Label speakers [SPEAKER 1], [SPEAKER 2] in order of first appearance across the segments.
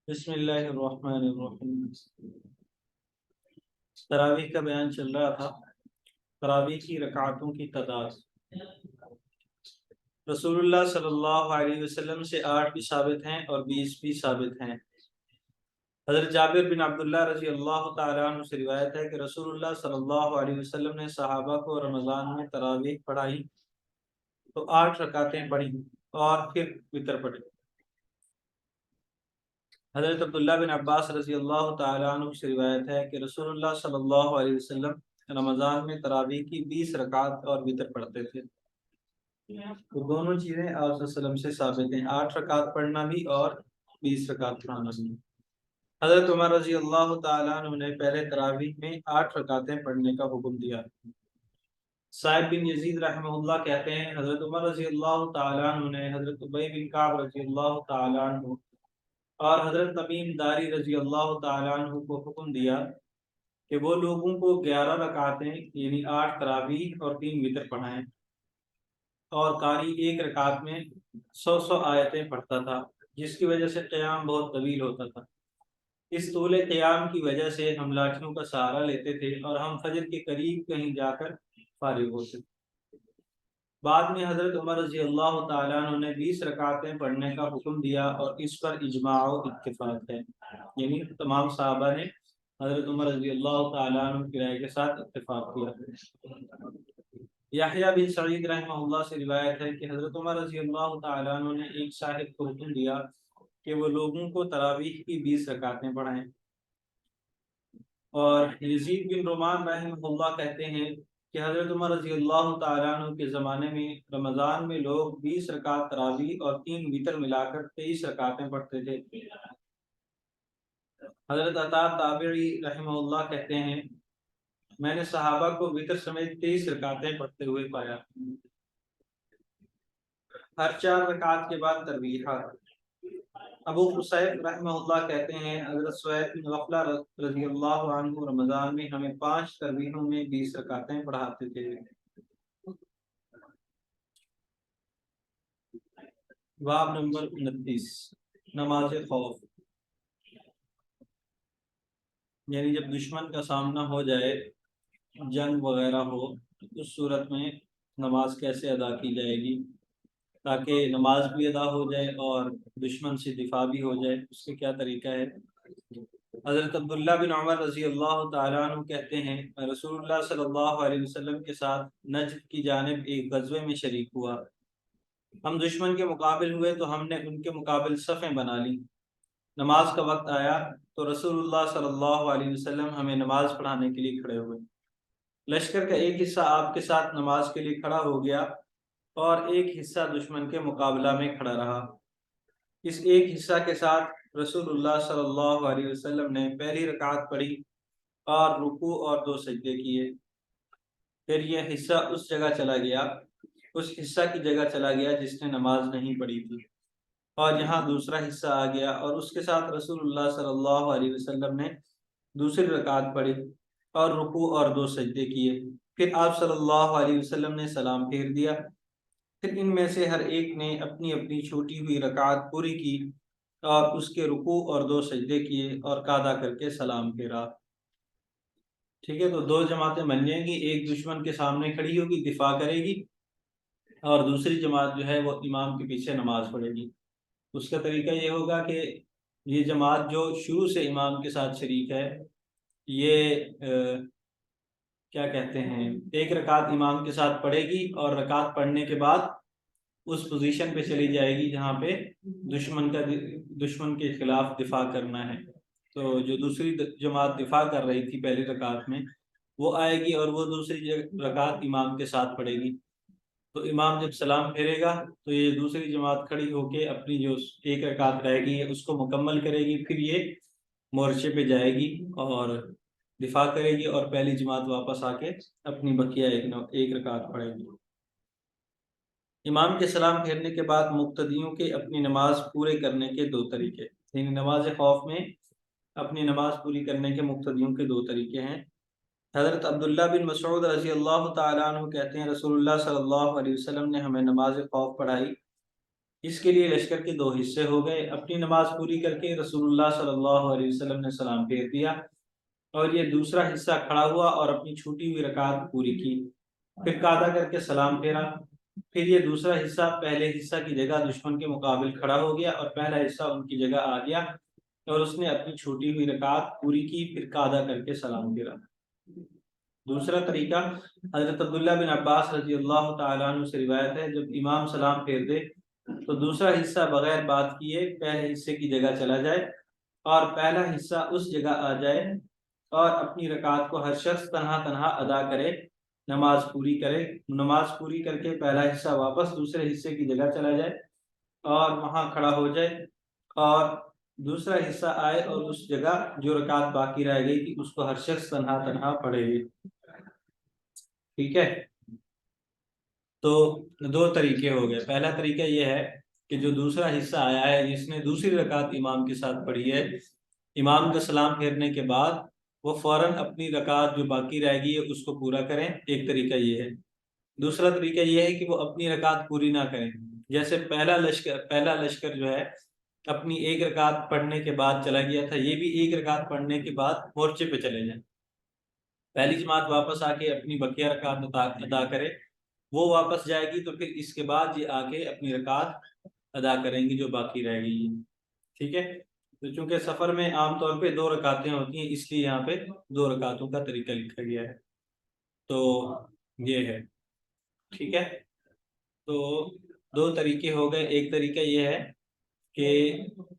[SPEAKER 1] بسم اللہ الرحمن الرحیم۔ تراویح کا بیان چل رہا تھا۔ تراویح کی رکعتوں کی تعداد رسول اللہ صلی اللہ علیہ وسلم سے 8 بھی ثابت ہیں اور 20 بھی ثابت ہیں۔ حضرت جابر بن عبداللہ رضی اللہ تعالیٰ عنہ سے روایت ہے کہ رسول اللہ صلی اللہ علیہ وسلم نے صحابہ کو رمضان میں تراویح پڑھائی تو 8 رکعتیں پڑھی اور پھر وتر پڑھی۔ حضرت عبداللہ بن عباس رضی اللہ تعالیٰ عنہ سے روایت ہے کہ رسول اللہ صلی اللہ علیہ وسلم رمضان میں تراویح کی 20 رکعت اور وتر پڑھتے تھے۔ تو دونوں چیزیں آپ صلی اللہ علیہ وسلم سے ثابت ہیں، 8 رکعت پڑھنا بھی اور 20 رکعت پڑھنا بھی۔ حضرت عمر رضی اللہ تعالیٰ عنہ نے پہلے تراویح میں 8 رکعتیں پڑھنے کا حکم دیا۔ صاحب بن یزید رحمہ اللہ کہتے ہیں حضرت عمر رضی اللہ تعالیٰ عنہ نے حضرت ابی بن کعب رضی اللہ تعالیٰ عنہ اور حضرت تمیم داری رضی اللہ تعالیٰ عنہ کو حکم دیا کہ وہ لوگوں کو 11 رکعتیں یعنی 8 تراویح اور 3 وتر پڑھائیں، اور قاری ایک رکعت میں 100 آیتیں پڑھتا تھا، جس کی وجہ سے قیام بہت طویل ہوتا تھا۔ اس طول قیام کی وجہ سے ہم لاٹھیوں کا سہارا لیتے تھے اور ہم فجر کے قریب کہیں جا کر فارغ ہوتے تھے۔ بعد میں حضرت عمر رضی اللہ تعالیٰ عنہ نے 20 رکعتیں پڑھنے کا حکم دیا اور اس پر اجماع و اتفاق ہے، یعنی تمام صحابہ نے حضرت عمر رضی اللہ تعالیٰ عنہ کی رائے کے ساتھ اتفاق کیا۔ یحییٰ بن سعید رحمہ اللہ سے روایت ہے کہ حضرت عمر رضی اللہ تعالیٰ عنہ نے ایک صاحب کو حکم دیا کہ وہ لوگوں کو تراویح کی 20 رکعتیں پڑھائیں، اور یزید بن رومان رحمہ اللہ کہتے ہیں کہ حضرت عمر رضی اللہ تعالیٰ عنہ کے زمانے میں رمضان میں لوگ 20 رکعت تراویح اور 3 وتر ملا کر 23 رکعتیں پڑھتے تھے۔ حضرت عطا تابعی رحمہ اللہ کہتے ہیں میں نے صحابہ کو وتر سمیت 23 رکعتیں پڑھتے ہوئے پایا۔ ہر 4 رکعت کے بعد تربیحات۔ ابو قصیب رحمہ اللہ کہتے ہیں حضرت سہیل بن غفلہ رضی اللہ عنہ رمضان میں ہمیں 5 تراویحوں میں 20 رکعتیں پڑھاتے تھے۔ باب نمبر 29، نماز خوف، یعنی جب دشمن کا سامنا ہو جائے، جنگ وغیرہ ہو، اس صورت میں نماز کیسے ادا کی جائے گی تاکہ نماز بھی ادا ہو جائے اور دشمن سے دفاع بھی ہو جائے، اس کا کیا طریقہ ہے۔ حضرت عبداللہ بن عمر رضی اللہ تعالیٰ عنہ کہتے ہیں رسول اللہ صلی اللہ علیہ وسلم کے ساتھ نجد کی جانب ایک غزوے میں شریک ہوا۔ ہم دشمن کے مقابل ہوئے تو ہم نے ان کے مقابل صفیں بنا لی۔ نماز کا وقت آیا تو رسول اللہ صلی اللہ علیہ وسلم ہمیں نماز پڑھانے کے لیے کھڑے ہوئے۔ لشکر کا ایک حصہ آپ کے ساتھ نماز کے لیے کھڑا ہو گیا اور ایک حصہ دشمن کے مقابلہ میں کھڑا رہا۔ اس ایک حصہ کے ساتھ رسول اللہ صلی اللہ علیہ وسلم نے پہلی رکعت پڑھی اور رکوع اور 2 سجدے کیے۔ پھر یہ حصہ اس حصہ کی جگہ چلا گیا جس نے نماز نہیں پڑھی تھی، اور یہاں دوسرا حصہ آ گیا اور اس کے ساتھ رسول اللہ صلی اللہ علیہ وسلم نے دوسری رکعت پڑھی اور رکوع اور 2 سجدے کیے۔ پھر آپ صلی اللہ علیہ وسلم نے سلام پھیر دیا۔ پھر ان میں سے ہر ایک نے اپنی اپنی چھوٹی ہوئی رکعت پوری کی اور اس کے رکوع اور 2 سجدے کیے اور قاعدہ کر کے سلام پھیرا۔ ٹھیک ہے، تو 2 جماعتیں بن جائیں گی، ایک دشمن کے سامنے کھڑی ہوگی، دفاع کرے گی، اور دوسری جماعت جو ہے وہ امام کے پیچھے نماز پڑھے گی۔ اس کا طریقہ یہ ہوگا کہ یہ جماعت جو شروع سے امام کے ساتھ شریک ہے، یہ کیا کہتے ہیں، ایک رکعت امام کے ساتھ پڑھے گی اور رکعت پڑھنے کے بعد اس پوزیشن پہ چلی جائے گی جہاں پہ دشمن کے خلاف دفاع کرنا ہے۔ تو جو دوسری جماعت دفاع کر رہی تھی پہلی رکعت میں، وہ آئے گی اور وہ دوسری رکعت امام کے ساتھ پڑھے گی۔ تو امام جب سلام پھیرے گا تو یہ دوسری جماعت کھڑی ہو کے اپنی جو ایک رکعت رہ گئی ہے اس کو مکمل کرے گی، پھر یہ مورچے پہ جائے گی اور دفاع کرے گی، اور پہلی جماعت واپس آ کے اپنی بقیہ ایک رکعت پڑھے گی۔ امام کے سلام پھیرنے کے بعد مقتدیوں کے اپنی نماز پورے کرنے کے 2 طریقے، یعنی نماز خوف میں اپنی نماز پوری کرنے کے مقتدیوں کے 2 طریقے ہیں۔ حضرت عبداللہ بن مسعود رضی اللہ تعالیٰ عنہ کہتے ہیں رسول اللہ صلی اللہ علیہ وسلم نے ہمیں نماز خوف پڑھائی اس کے لیے لشکر کے 2 حصے ہو گئے۔ اپنی نماز پوری کر کے رسول اللہ صلی اللہ علیہ وسلم نے سلام پھیر دیا، اور یہ دوسرا حصہ کھڑا ہوا اور اپنی چھوٹی ہوئی رکعت پوری کی، پھر قاعدہ کر کے سلام پھیرا۔ پھر یہ دوسرا حصہ پہلے حصہ کی جگہ دشمن کے مقابل کھڑا ہو گیا، اور پہلا حصہ ان کی جگہ آ گیا، اور اس نے اپنی چھوٹی ہوئی رکعت پوری کی، پھر قاعدہ کر کے سلام پھیرا۔ دوسرا طریقہ حضرت عبداللہ بن عباس رضی اللہ تعالیٰ عنہ سے روایت ہے، جب امام سلام پھیر دے تو دوسرا حصہ بغیر بات کیے پہلے حصے کی جگہ چلا جائے، اور پہلا حصہ اس جگہ آ جائے، اور اپنی رکعت کو ہر شخص تنہا تنہا ادا کرے، نماز پوری کرے۔ نماز پوری کر کے پہلا حصہ واپس دوسرے حصے کی جگہ چلا جائے اور وہاں کھڑا ہو جائے، اور دوسرا حصہ آئے اور اس جگہ جو رکعت باقی رہ گئی تھی اس کو ہر شخص تنہا تنہا پڑھے۔ ٹھیک ہے، تو 2 طریقے ہو گئے۔ پہلا طریقہ یہ ہے کہ جو دوسرا حصہ آیا ہے جس نے دوسری رکعت امام کے ساتھ پڑھی ہے، امام کا سلام پھیرنے کے بعد وہ فوراً اپنی رکعت جو باقی رہ گئی ہے اس کو پورا کریں، ایک طریقہ یہ ہے۔ دوسرا طریقہ یہ ہے کہ وہ اپنی رکعت پوری نہ کریں، جیسے پہلا لشکر جو ہے اپنی ایک رکعت پڑھنے کے بعد چلا گیا تھا، یہ بھی ایک رکعت پڑھنے کے بعد مورچے پہ چلے جائیں، پہلی جماعت واپس آ کے اپنی بقیہ رکعت ادا کرے، وہ واپس جائے گی تو پھر اس کے بعد یہ آ کے اپنی رکعت ادا کریں گی جو باقی رہ گئی ہے۔ ٹھیک ہے، تو چونکہ سفر میں عام طور پہ 2 رکعتیں ہوتی ہیں، اس لیے یہاں پہ 2 رکعتوں کا طریقہ لکھا گیا ہے، تو یہ ہے۔ ٹھیک ہے، تو 2 طریقے ہو گئے۔ ایک طریقہ یہ ہے کہ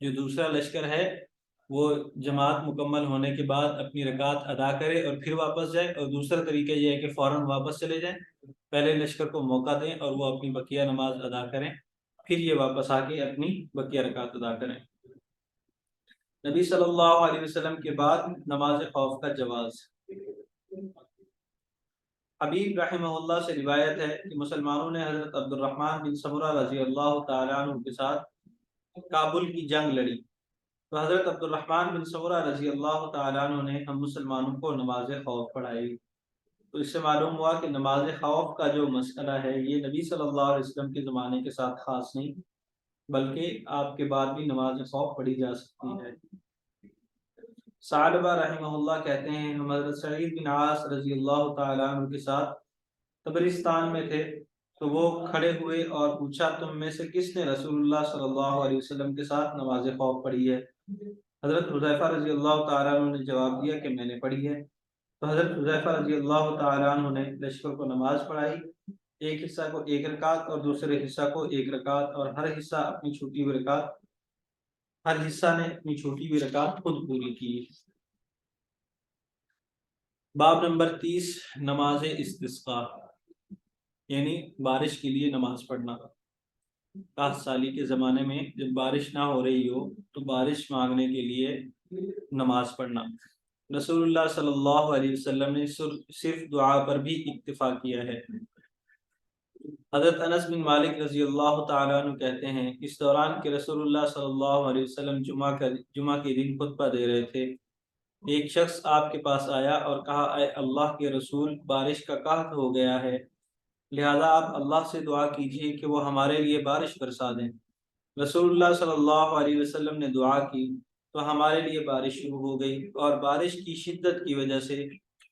[SPEAKER 1] جو دوسرا لشکر ہے وہ جماعت مکمل ہونے کے بعد اپنی رکعت ادا کرے اور پھر واپس جائے، اور دوسرا طریقہ یہ ہے کہ فوراً واپس چلے جائیں، پہلے لشکر کو موقع دیں اور وہ اپنی بقیہ نماز ادا کریں، پھر یہ واپس آ کے اپنی بقیہ رکعت ادا کریں۔ نبی صلی اللہ علیہ وسلم کے بعد نماز خوف کا جواز۔ حبیب رحمہ اللہ سے روایت ہے کہ مسلمانوں نے حضرت عبد الرحمن بن سمرہ رضی اللہ تعالیٰ عنہ کے ساتھ کابل کی جنگ لڑی، تو حضرت عبد الرحمن بن سمرہ رضی اللہ تعالیٰ عنہ نے ہم مسلمانوں کو نماز خوف پڑھائی۔ تو اس سے معلوم ہوا کہ نماز خوف کا جو مسئلہ ہے یہ نبی صلی اللہ علیہ وسلم کے زمانے کے ساتھ خاص نہیں، بلکہ آپ کے بعد بھی نماز خوف پڑھی جا سکتی ہے۔ ثعلبہ رحمہ اللہ کہتے ہیں ہم حضرت سعید بن عاص رضی اللہ تعالیٰ عنہ کے ساتھ طبرستان میں تھے، تو وہ کھڑے ہوئے اور پوچھا تم میں سے کس نے رسول اللہ صلی اللہ علیہ وسلم کے ساتھ نماز خوف پڑھی ہے؟ حضرت حذیفہ رضی اللہ تعالیٰ عنہ نے جواب دیا کہ میں نے پڑھی ہے۔ تو حضرت حذیفہ رضی اللہ تعالیٰ عنہ نے لشکر کو نماز پڑھائی، ایک حصہ کو 1 رکعت اور دوسرے حصہ کو 1 رکعت، اور ہر حصہ نے اپنی چھوٹی ہوئی رکعت خود پوری کی۔ باب نمبر 30، نماز استسقاء، یعنی بارش کے لیے نماز پڑھنا۔ قحط سالی کے زمانے میں جب بارش نہ ہو رہی ہو تو بارش مانگنے کے لیے نماز پڑھنا۔ رسول اللہ صلی اللہ علیہ وسلم نے صرف دعا پر بھی اکتفا کیا ہے۔ حضرت انس بن مالک رضی اللہ تعالیٰ عنہ کہتے ہیں اس دوران کہ رسول اللہ صلی اللہ علیہ وسلم جمعہ کے دن خطبہ دے رہے تھے، ایک شخص آپ کے پاس آیا اور کہا اے اللہ کے رسول، بارش کا قحط ہو گیا ہے، لہذا آپ اللہ سے دعا کیجیے کہ وہ ہمارے لیے بارش برسا دیں۔ رسول اللہ صلی اللہ علیہ وسلم نے دعا کی تو ہمارے لیے بارش شروع ہو گئی، اور بارش کی شدت کی وجہ سے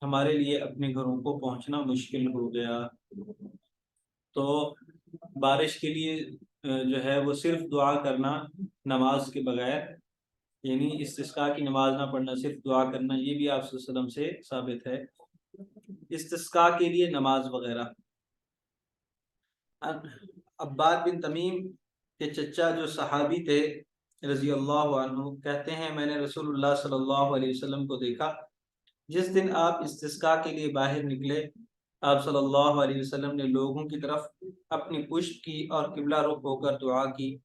[SPEAKER 1] ہمارے لیے اپنے گھروں کو پہنچنا مشکل ہو گیا۔ تو بارش کے لیے جو ہے وہ صرف دعا کرنا نماز کے بغیر، یعنی استسقاء کی نماز نہ پڑھنا، صرف دعا کرنا، یہ بھی آپ صلی اللہ علیہ وسلم سے ثابت ہے۔ استسقاء کے لیے نماز وغیرہ، عباد بن تمیم کے چچا جو صحابی تھے رضی اللہ عنہ کہتے ہیں میں نے رسول اللہ صلی اللہ علیہ وسلم کو دیکھا جس دن آپ استسقاء کے لیے باہر نکلے، آپ صلی اللہ علیہ وسلم نے لوگوں کی طرف اپنی پشت کی اور قبلہ رخ ہو کر دعا کی،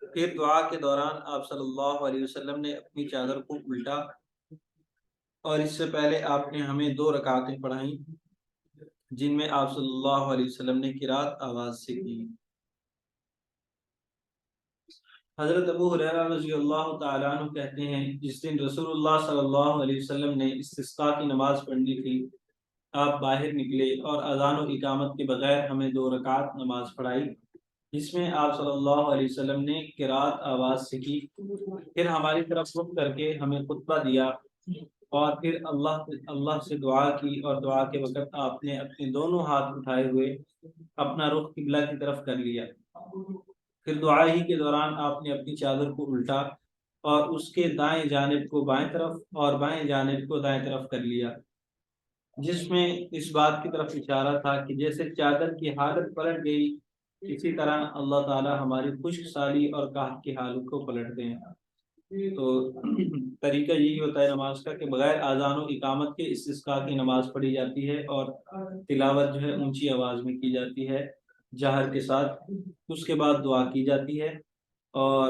[SPEAKER 1] پھر دعا کے دوران آپ صلی اللہ علیہ وسلم نے اپنی چادر کو الٹا، اور اس سے پہلے آپ نے ہمیں 2 رکعتیں پڑھائیں جن میں آپ صلی اللہ علیہ وسلم نے قرات آواز سے کی۔ حضرت ابو ہریرہ رضی اللہ تعالیٰ عنہ کہتے ہیں جس دن رسول اللہ صلی اللہ علیہ وسلم نے استسقاء کی نماز پڑھنی تھی، آپ باہر نکلے اور اذان و اقامت کے بغیر ہمیں 2 رکعت نماز پڑھائی، جس میں آپ صلی اللہ علیہ وسلم نے قرات آواز سے کی، پھر ہماری طرف رخ کر کے ہمیں خطبہ دیا، اور پھر اللہ سے دعا کی، اور دعا کے وقت آپ نے اپنے دونوں ہاتھ اٹھائے ہوئے اپنا رخ قبلہ کی طرف کر لیا۔ پھر دعا ہی کے دوران آپ نے اپنی چادر کو الٹا اور اس کے دائیں جانب کو بائیں طرف اور بائیں جانب کو دائیں طرف کر لیا، جس میں اس بات کی طرف اشارہ تھا کہ جیسے چادر کی حالت پلٹ گئی، اسی طرح اللہ تعالی ہماری خشک سالی اور قحط کی حالت کو پلٹتے ہیں۔ تو طریقہ یہی ہوتا ہے نماز کا کہ بغیر اذان و اقامت کے استسقاء کی نماز پڑھی جاتی ہے، اور تلاوت جو ہے اونچی آواز میں کی جاتی ہے جہر کے ساتھ۔ اس کے بعد دعا کی جاتی ہے، اور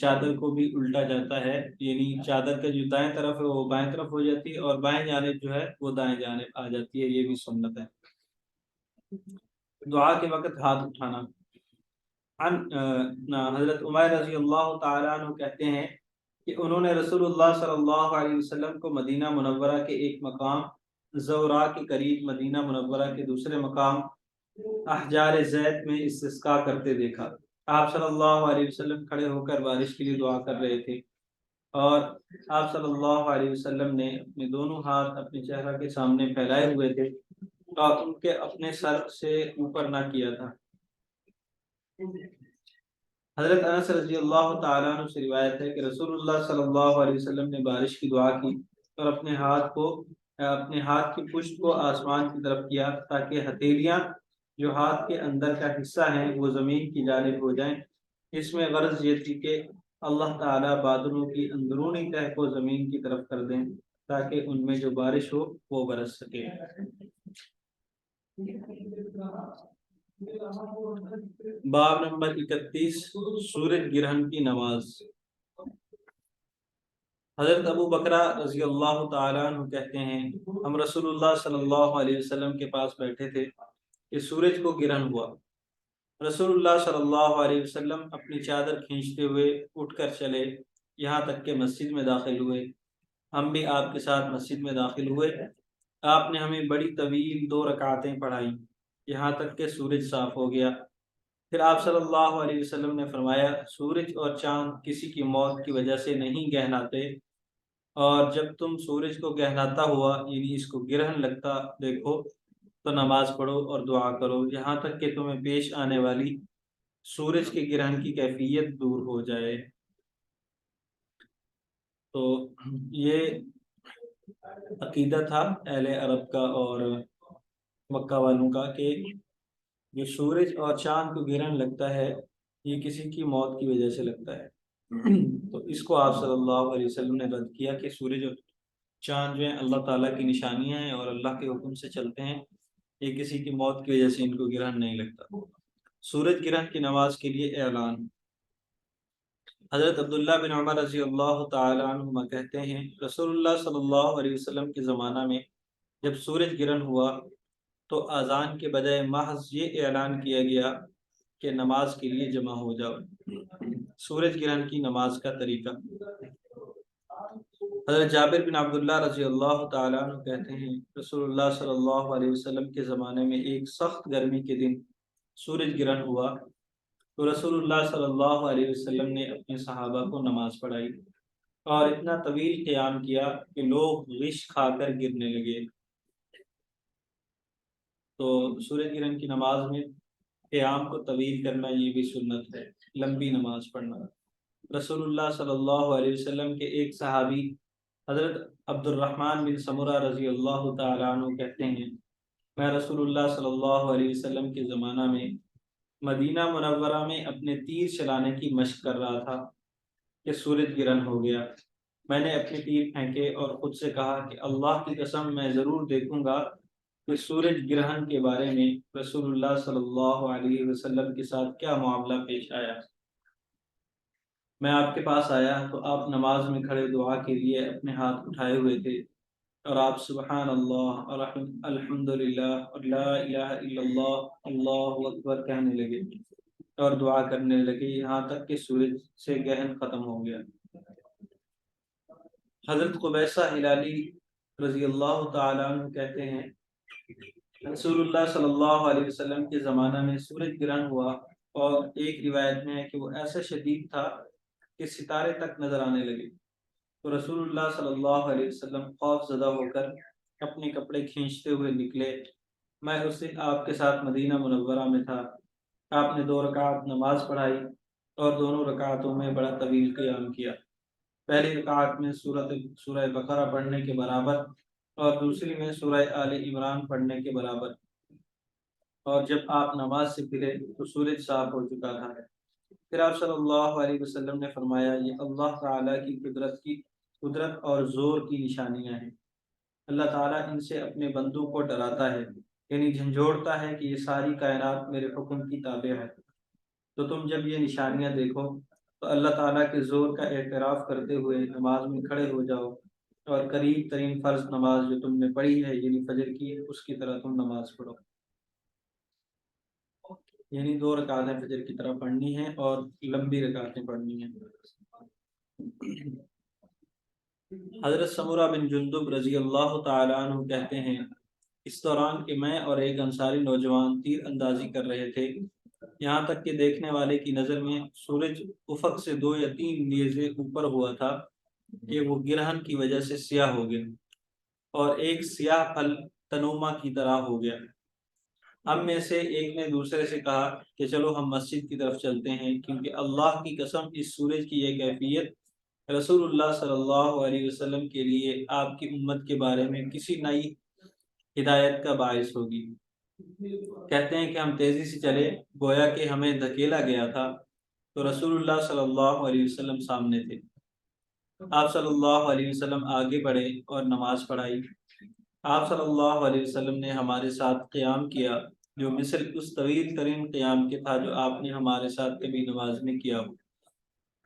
[SPEAKER 1] چادر کو بھی الٹا جاتا ہے، یعنی چادر کا جو دائیں طرف ہے وہ بائیں طرف ہو جاتی ہے، اور بائیں جانب جو ہے وہ دائیں جانب آ جاتی ہے، یہ بھی سنت ہے۔ دعا کے وقت ہاتھ اٹھانا۔ حضرت عمر رضی اللہ تعالیٰ عنہ کہتے ہیں کہ انہوں نے رسول اللہ صلی اللہ علیہ وسلم کو مدینہ منورہ کے ایک مقام زورا کے قریب، مدینہ منورہ کے دوسرے مقام احجار زید میں استسقاء کرتے دیکھا۔ آپ صلی اللہ علیہ وسلم کھڑے ہو کر بارش کے لیے دعا کر رہے تھے، اور آپ صلی اللہ علیہ وسلم نے اپنے دونوں ہاتھ اپنے چہرہ کے سامنے پھیلائے ہوئے تھے، اور ان کے اپنے سر سے اوپر نہ کیا تھا۔ حضرت انس رضی اللہ تعالیٰ عنہ سے روایت ہے کہ رسول اللہ صلی اللہ علیہ وسلم نے بارش کی دعا کی اور اپنے ہاتھ کی پشت کو آسمان کی طرف کیا، تاکہ ہتھیلیاں جو ہاتھ کے اندر کا حصہ ہیں وہ زمین کی جانب ہو جائیں۔ اس میں غرض یہ تھی کہ اللہ تعالیٰ بادلوں کی اندرونی تہہ کو زمین کی طرف کر دیں، تاکہ ان میں جو بارش ہو وہ برس سکے۔ باب نمبر 31، سورج گرہن کی نماز۔ حضرت ابو بکرہ رضی اللہ تعالیٰ عنہ کہتے ہیں ہم رسول اللہ صلی اللہ علیہ وسلم کے پاس بیٹھے تھے کہ سورج کو گرہن ہوا۔ رسول اللہ صلی اللہ علیہ وسلم اپنی چادر کھینچتے ہوئے اٹھ کر چلے، یہاں تک کہ مسجد میں داخل ہوئے۔ ہم بھی آپ کے ساتھ مسجد میں داخل ہوئے۔ آپ نے ہمیں بڑی طویل 2 رکعتیں پڑھائیں، یہاں تک کہ سورج صاف ہو گیا۔ پھر آپ صلی اللہ علیہ وسلم نے فرمایا، سورج اور چاند کسی کی موت کی وجہ سے نہیں گہراتے، اور جب تم سورج کو گہراتا ہوا، یعنی اس کو گرہن لگتا دیکھو تو نماز پڑھو اور دعا کرو، یہاں تک کہ تمہیں پیش آنے والی سورج کے گرہن کی کیفیت دور ہو جائے۔ تو یہ عقیدہ تھا اہل عرب کا اور مکہ والوں کا کہ جو سورج اور چاند کو گرہن لگتا ہے یہ کسی کی موت کی وجہ سے لگتا ہے۔ تو اس کو آپ صلی اللہ علیہ وسلم نے رد کیا کہ سورج اور چاند جو ہیں اللہ تعالیٰ کی نشانیاں ہیں اور اللہ کے حکم سے چلتے ہیں، یہ کسی کی موت کی وجہ سے ان کو گرہن نہیں لگتا۔ سورج گرہن کی نماز کے لیے اعلان۔ حضرت عبداللہ بن عمر رضی اللہ تعالیٰ عنہما کہتے ہیں رسول اللہ صلی اللہ علیہ وسلم کے زمانہ میں جب سورج گرہن ہوا تو اذان کے بجائے محض یہ اعلان کیا گیا کہ نماز کے لیے جمع ہو جاؤ۔ سورج گرہن کی نماز کا طریقہ۔ حضرت جابر بن عبداللہ رضی اللہ تعالیٰ عنہ کہتے ہیں رسول اللہ صلی اللہ علیہ وسلم کے زمانے میں ایک سخت گرمی کے دن سورج گرہن ہوا تو رسول اللہ صلی اللہ علیہ وسلم نے اپنے صحابہ کو نماز پڑھائی، اور اتنا طویل قیام کیا کہ لوگ غش کھا کر گرنے لگے۔ تو سورج گرہن کی نماز میں قیام کو طویل کرنا یہ بھی سنت ہے، لمبی نماز پڑھنا۔ رسول اللہ صلی اللہ علیہ وسلم کے ایک صحابی حضرت عبد الرحمن بن سمرہ رضی اللہ تعالیٰ عنہ کہتے ہیں میں رسول اللہ صلی اللہ علیہ وسلم کے زمانہ میں مدینہ منورہ میں اپنے تیر چلانے کی مشق کر رہا تھا کہ سورج گرہن ہو گیا۔ میں نے اپنے تیر پھینکے اور خود سے کہا کہ اللہ کی قسم میں ضرور دیکھوں گا کہ سورج گرہن کے بارے میں رسول اللہ صلی اللہ علیہ وسلم کے ساتھ کیا معاملہ پیش آیا۔ میں آپ کے پاس آیا تو آپ نماز میں کھڑے دعا کے لیے اپنے ہاتھ اٹھائے ہوئے تھے، اور آپ سبحان اللہ اور الحمدللہ اور لا الہ الا اللہ اللہ اکبر کہنے لگے اور دعا کرنے لگے، یہاں تک کہ سورج سے گرہن ختم ہو گیا۔ حضرت قبیصہ ہلالی رضی اللہ تعالیٰ عنہ کہتے ہیں رسول اللہ صلی اللہ علیہ وسلم کے زمانہ میں سورج گرہن ہوا اور ایک روایت میں ہے کہ وہ ایسا شدید تھا کہ ستارے تک نظر آنے لگے۔ تو رسول اللہ صلی اللہ علیہ وسلم خوف زدہ ہو کر اپنے کپڑے کھینچتے ہوئے نکلے۔ میں اس دن آپ کے ساتھ مدینہ منورہ میں تھا۔ آپ نے 2 رکعت نماز پڑھائی اور دونوں رکعتوں میں بڑا طویل قیام کیا۔ پہلی رکعت میں سورہ بقرہ پڑھنے کے برابر اور دوسری میں سورہ آل عمران پڑھنے کے برابر، اور جب آپ نماز سے پھرے تو سورج صاف ہو چکا تھا۔ پھر آپ صلی اللہ علیہ وسلم نے فرمایا، یہ اللہ تعالیٰ کی قدرت اور زور کی نشانیاں ہیں۔ اللہ تعالیٰ ان سے اپنے بندوں کو ڈراتا ہے، یعنی جھنجھوڑتا ہے کہ یہ ساری کائنات میرے حکم کی تابع ہے۔ تو تم جب یہ نشانیاں دیکھو تو اللہ تعالیٰ کے زور کا اعتراف کرتے ہوئے نماز میں کھڑے ہو جاؤ، اور قریب ترین فرض نماز جو تم نے پڑھی ہے یعنی فجر کی، اس کی طرح تم نماز پڑھو، یعنی 2 رکعتیں فجر کی طرح پڑھنی ہیں اور لمبی رکعتیں پڑھنی ہیں۔ حضرت سمرہ بن جندب رضی اللہ تعالیٰ عنہ کہتے ہیں، اس دوران کہ میں اور ایک انصاری نوجوان تیر اندازی کر رہے تھے، یہاں تک کہ دیکھنے والے کی نظر میں سورج افق سے 2 یا 3 نیزے اوپر ہوا تھا کہ وہ گرہن کی وجہ سے سیاہ ہو گیا اور ایک سیاہ پھل تنوما کی طرح ہو گیا۔ ہم میں سے ایک نے دوسرے سے کہا کہ چلو ہم مسجد کی طرف چلتے ہیں، کیونکہ اللہ کی قسم اس سورج کی یہ کیفیت رسول اللہ صلی اللہ علیہ وسلم کے لیے آپ کی امت کے بارے میں کسی نئی ہدایت کا باعث ہوگی۔ کہتے ہیں کہ ہم تیزی سے چلے، گویا کہ ہمیں دھکیلا گیا تھا، تو رسول اللہ صلی اللہ علیہ وسلم سامنے تھے۔ آپ صلی اللہ علیہ وسلم آگے بڑھے اور نماز پڑھائی۔ آپ صلی اللہ علیہ وسلم نے ہمارے ساتھ قیام کیا جو مثل اس طویل ترین قیام کے تھا جو آپ نے ہمارے ساتھ کبھی نماز میں کیا ہو،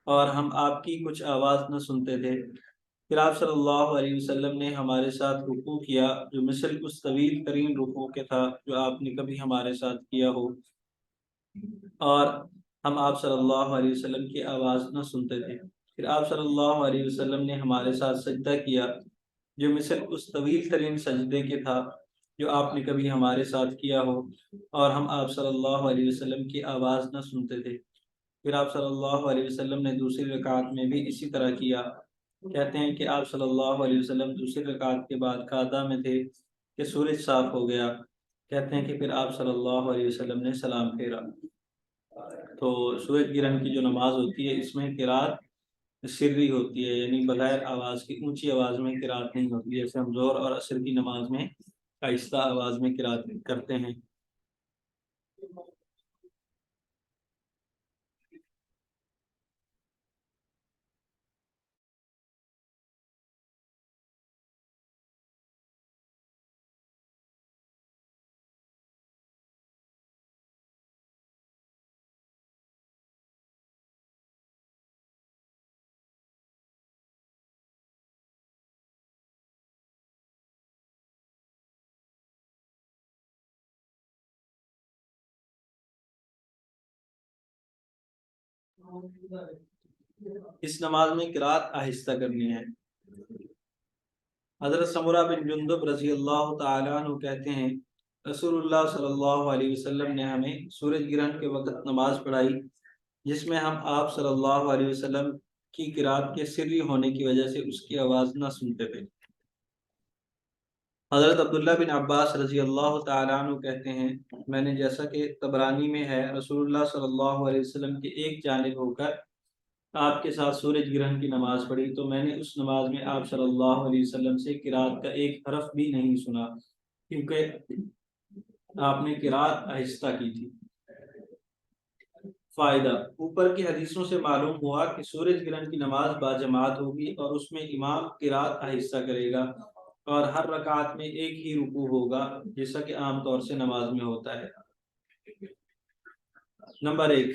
[SPEAKER 1] اور ہم آپ کی کچھ آواز نہ سنتے تھے۔ پھر آپ صلی اللہ علیہ وسلم نے ہمارے ساتھ رکوع کیا جو مثل اس طویل ترین رکوع کے تھا جو آپ نے کبھی ہمارے ساتھ کیا ہو، اور ہم آپ صلی اللہ علیہ وسلم کی آواز نہ سنتے تھے۔ پھر آپ صلی اللہ علیہ وسلم نے ہمارے ساتھ سجدہ کیا جو مثل اس طویل ترین سجدے کے تھا جو آپ نے کبھی ہمارے ساتھ کیا ہو، اور ہم آپ صلی اللہ علیہ وسلم کی آواز نہ سنتے تھے۔ پھر آپ صلی اللہ علیہ وسلم نے دوسری رکعت میں بھی اسی طرح کیا۔ کہتے ہیں کہ آپ صلی اللہ علیہ وسلم دوسری رکعت کے بعد قعدہ میں تھے کہ سورج صاف ہو گیا۔ کہتے ہیں کہ پھر آپ صلی اللہ علیہ وسلم نے سلام پھیرا۔ تو سورج گرہن کی جو نماز ہوتی ہے اس میں قرات سری ہوتی ہے، یعنی بغیر آواز کی اونچی آواز میں قرات نہیں ہوتی، جیسے ہم ظہر اور عصر کی نماز میں آہستہ آواز میں قرات کرتے ہیں۔ اس نماز میں قرات آہستہ کرنی ہے۔ حضرت سمرہ بن جندب رضی اللہ تعالیٰ عنہ کہتے ہیں، رسول اللہ صلی اللہ علیہ وسلم نے ہمیں سورج گرہن کے وقت نماز پڑھائی جس میں ہم آپ صلی اللہ علیہ وسلم کی قرات کے سری ہونے کی وجہ سے اس کی آواز نہ سنتے تھے۔ حضرت عبداللہ بن عباس رضی اللہ تعالیٰ عنہ کہتے ہیں، میں نے جیسا کہ طبرانی میں ہے رسول اللہ صلی اللہ علیہ وسلم کے ایک جانب ہو کر آپ کے ساتھ سورج گرہن کی نماز پڑھی، تو میں نے اس نماز میں آپ صلی اللہ علیہ وسلم سے قرات کا ایک حرف بھی نہیں سنا، کیونکہ آپ نے قرات آہستہ کی تھی۔ فائدہ، اوپر کی حدیثوں سے معلوم ہوا کہ سورج گرہن کی نماز باجماعت ہوگی اور اس میں امام قرات آہستہ کرے گا، اور ہر رکعت میں ایک ہی رکوع ہوگا جیسا کہ عام طور سے نماز میں ہوتا ہے۔ نمبر 1،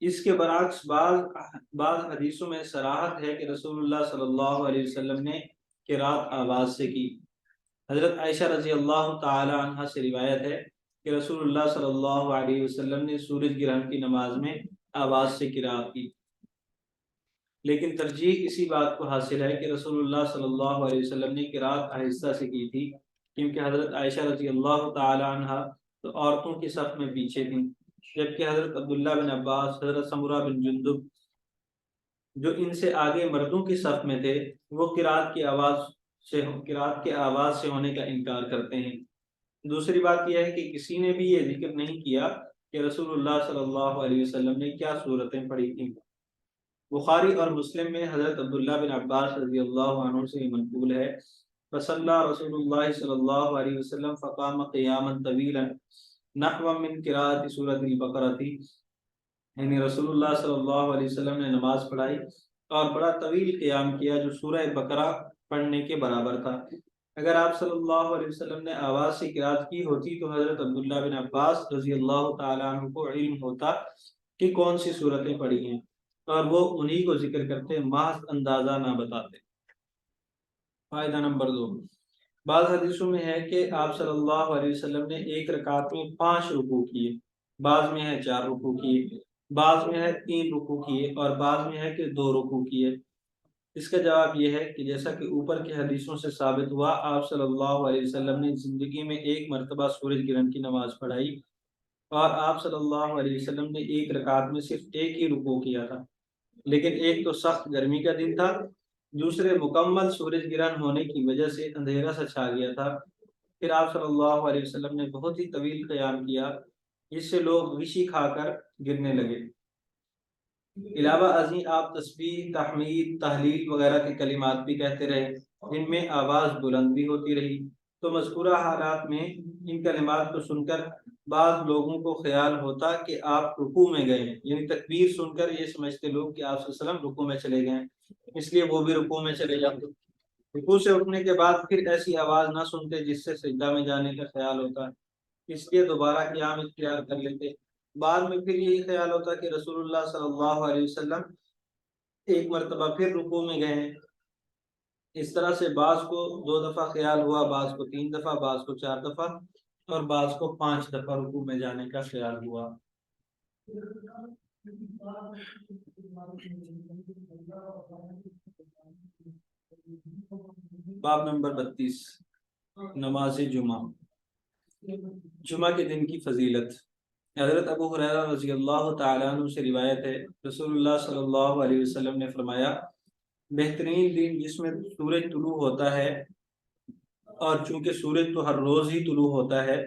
[SPEAKER 1] اس کے برعکس بعض حدیثوں میں صراحت ہے کہ رسول اللہ صلی اللہ علیہ وسلم نے قرات آواز سے کی۔ حضرت عائشہ رضی اللہ تعالی عنہا سے روایت ہے کہ رسول اللہ صلی اللہ علیہ وسلم نے سورج گرہن کی نماز میں آواز سے قرات کی، لیکن ترجیح اسی بات کو حاصل ہے کہ رسول اللہ صلی اللہ علیہ وسلم نے قرات آہستہ سے کی تھی، کیونکہ حضرت عائشہ رضی اللہ تعالی عنہا تو عورتوں کی صف میں پیچھے تھیں، جبکہ حضرت عبداللہ بن عباس، حضرت سمرہ بن جندب جو ان سے آگے مردوں کی صف میں تھے، وہ قرات کی آواز سے ہونے کا انکار کرتے ہیں۔ دوسری بات یہ ہے کہ کسی نے بھی یہ ذکر نہیں کیا کہ رسول اللہ صلی اللہ علیہ وسلم نے کیا صورتیں پڑھی تھیں۔ بخاری اور مسلم میں حضرت عبداللہ بن عباس رضی اللہ عنہ سے منقول ہے، فصلی رسول اللہ صلی اللہ علیہ وسلم فقام قیاما طویلا نحو من قراءۃ سورۃ البقرہ، یعنی رسول اللہ صلی اللہ علیہ وسلم نے نماز پڑھائی اور بڑا طویل قیام کیا جو سورہ بقرہ پڑھنے کے برابر تھا۔ اگر آپ صلی اللہ علیہ وسلم نے آواز سے قرات کی ہوتی تو حضرت عبداللہ بن عباس رضی اللہ تعالیٰ عنہ کو علم ہوتا کہ کون سی صورتیں پڑھی ہیں، اور وہ انہی کو ذکر کرتے، محض اندازہ نہ بتاتے۔ فائدہ نمبر 2، بعض حدیثوں میں ہے کہ آپ صلی اللہ علیہ وسلم نے ایک رکعت میں 5 رکوع کیے، بعض میں ہے 4 رکوع کیے، بعض میں ہے 3 رکوع کیے، اور بعض میں ہے کہ 2 رکوع کیے۔ اس کا جواب یہ ہے کہ جیسا کہ اوپر کی حدیثوں سے ثابت ہوا، آپ صلی اللہ علیہ وسلم نے زندگی میں ایک مرتبہ سورج گرہن کی نماز پڑھائی، اور آپ صلی اللہ علیہ وسلم نے ایک رکعت میں صرف ایک ہی رکوع کیا تھا، لیکن ایک تو سخت گرمی کا دن تھا، دوسرے مکمل سورج گرہن ہونے کی وجہ سے اندھیرا سا چھا گیا تھا۔ پھر آپ صلی اللہ علیہ وسلم نے بہت ہی طویل قیام کیا، جس سے لوگ غشی کھا کر گرنے لگے۔ علاوہ ازیں آپ تسبیح، تحمید، تحلیل وغیرہ کے کلمات بھی کہتے رہے، جن میں آواز بلند بھی ہوتی رہی۔ تو مذکورہ حالات میں ان کلمات کو سن کر بعض لوگوں کو خیال ہوتا کہ آپ رکوع میں گئے ہیں، یعنی تکبیر سن کر یہ سمجھتے لوگ کہ آپ صلی اللہ علیہ وسلم رکوع میں چلے گئے، اس لیے وہ بھی رکوع میں چلے جاتے۔ رکوع سے اٹھنے کے بعد پھر ایسی آواز نہ سنتے جس سے سجدہ میں جانے کا خیال ہوتا، اس لیے دوبارہ قیام اختیار کر لیتے۔ بعد میں پھر یہی خیال ہوتا کہ رسول اللہ صلی اللہ علیہ وسلم ایک مرتبہ پھر رکوع میں گئے ہیں۔ اس طرح سے بعض کو 2 دفعہ خیال ہوا، بعض کو 3 دفعہ، بعض کو 4 دفعہ، اور بعض کو 5 دفعہ رکوع میں جانے کا خیال ہوا۔ باب نمبر 32، نماز جمعہ۔ جمعہ کے دن کی فضیلت۔ حضرت ابو ہریرہ رضی اللہ تعالیٰ عنہ سے روایت ہے، رسول اللہ صلی اللہ علیہ وسلم نے فرمایا، بہترین دن جس میں سورج طلوع ہوتا ہے، اور چونکہ سورج تو ہر روز ہی طلوع ہوتا ہے،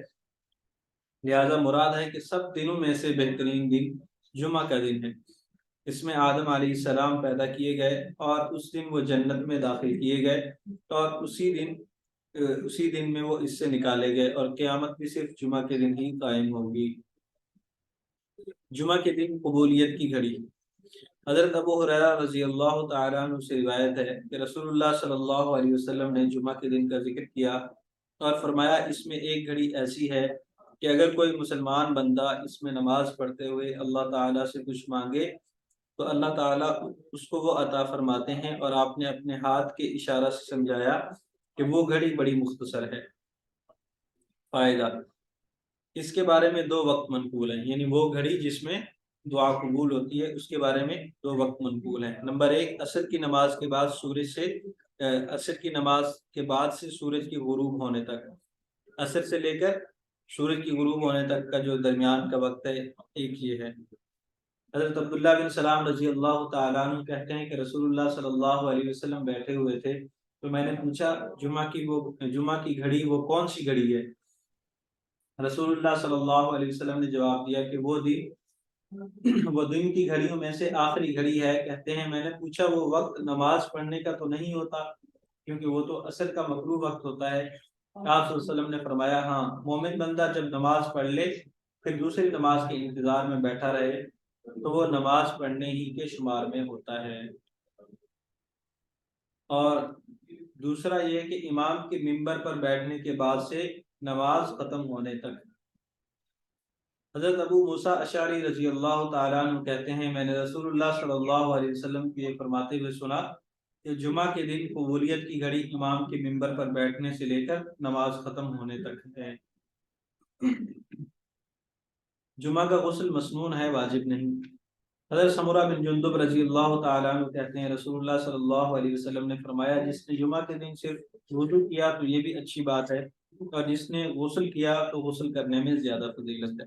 [SPEAKER 1] لہذا مراد ہے کہ سب دنوں میں سے بہترین دن جمعہ کا دن ہے۔ اس میں آدم علیہ السلام پیدا کیے گئے، اور اس دن وہ جنت میں داخل کیے گئے، اور اسی دن میں وہ اس سے نکالے گئے، اور قیامت بھی صرف جمعہ کے دن ہی قائم ہوگی۔ جمعہ کے دن قبولیت کی گھڑی۔ حضرت ابو ہریرہ رضی اللہ تعالیٰ عنہ سے روایت ہے کہ رسول اللہ صلی اللہ علیہ وسلم نے جمعہ کے دن کا ذکر کیا اور فرمایا، اس میں ایک گھڑی ایسی ہے کہ اگر کوئی مسلمان بندہ اس میں نماز پڑھتے ہوئے اللہ تعالیٰ سے کچھ مانگے تو اللہ تعالیٰ اس کو وہ عطا فرماتے ہیں، اور آپ نے اپنے ہاتھ کے اشارہ سے سمجھایا کہ وہ گھڑی بڑی مختصر ہے۔ فائدہ، اس کے بارے میں 2 وقت منقول ہیں، یعنی وہ گھڑی جس میں دعا قبول ہوتی ہے، اس کے بارے میں 2 وقت منقول ہیں۔ نمبر 1، عصر کی نماز کے بعد سورج کی غروب ہونے تک، عصر سے لے کر سورج کی غروب ہونے تک کا جو درمیان کا وقت ہے، ایک یہ ہے۔ حضرت عبداللہ بن سلام رضی اللہ تعالیٰ عنہ کہتے ہیں کہ رسول اللہ صلی اللہ علیہ وسلم بیٹھے ہوئے تھے تو میں نے پوچھا، جمعہ کی گھڑی وہ کون سی گھڑی ہے؟ رسول اللہ صلی اللہ علیہ وسلم نے جواب دیا کہ وہ دن کی گھڑیوں میں سے آخری گھڑی ہے۔ کہتے ہیں میں نے پوچھا، وہ وقت نماز پڑھنے کا تو نہیں ہوتا کیونکہ وہ تو عصر کا مطلوب وقت ہوتا ہے؟ آپ صلی اللہ علیہ وسلم نے فرمایا، ہاں، مومن بندہ جب نماز پڑھ لے پھر دوسری نماز کے انتظار میں بیٹھا رہے تو وہ نماز پڑھنے ہی کے شمار میں ہوتا ہے۔ اور دوسرا یہ کہ امام کے منبر پر بیٹھنے کے بعد سے نماز ختم ہونے تک۔ حضرت ابو موسیٰ اشعری رضی اللہ تعالیٰ عنہ کہتے ہیں، میں نے رسول اللہ صلی اللہ علیہ وسلم کو یہ فرماتے ہوئے سنا کہ جمعہ کے دن قبولیت کی گھڑی امام کے منبر پر بیٹھنے سے لے کر نماز ختم ہونے تک ہے۔ جمعہ کا غسل مسنون ہے، واجب نہیں۔ حضرت سمرہ بن جندب رضی اللہ تعالیٰ عنہ کہتے ہیں، رسول اللہ صلی اللہ علیہ وسلم نے فرمایا، جس نے جمعہ کے دن صرف وضو کیا تو یہ بھی اچھی بات ہے، اور جس نے غسل کیا تو غسل کرنے میں زیادہ فضیلت ہے۔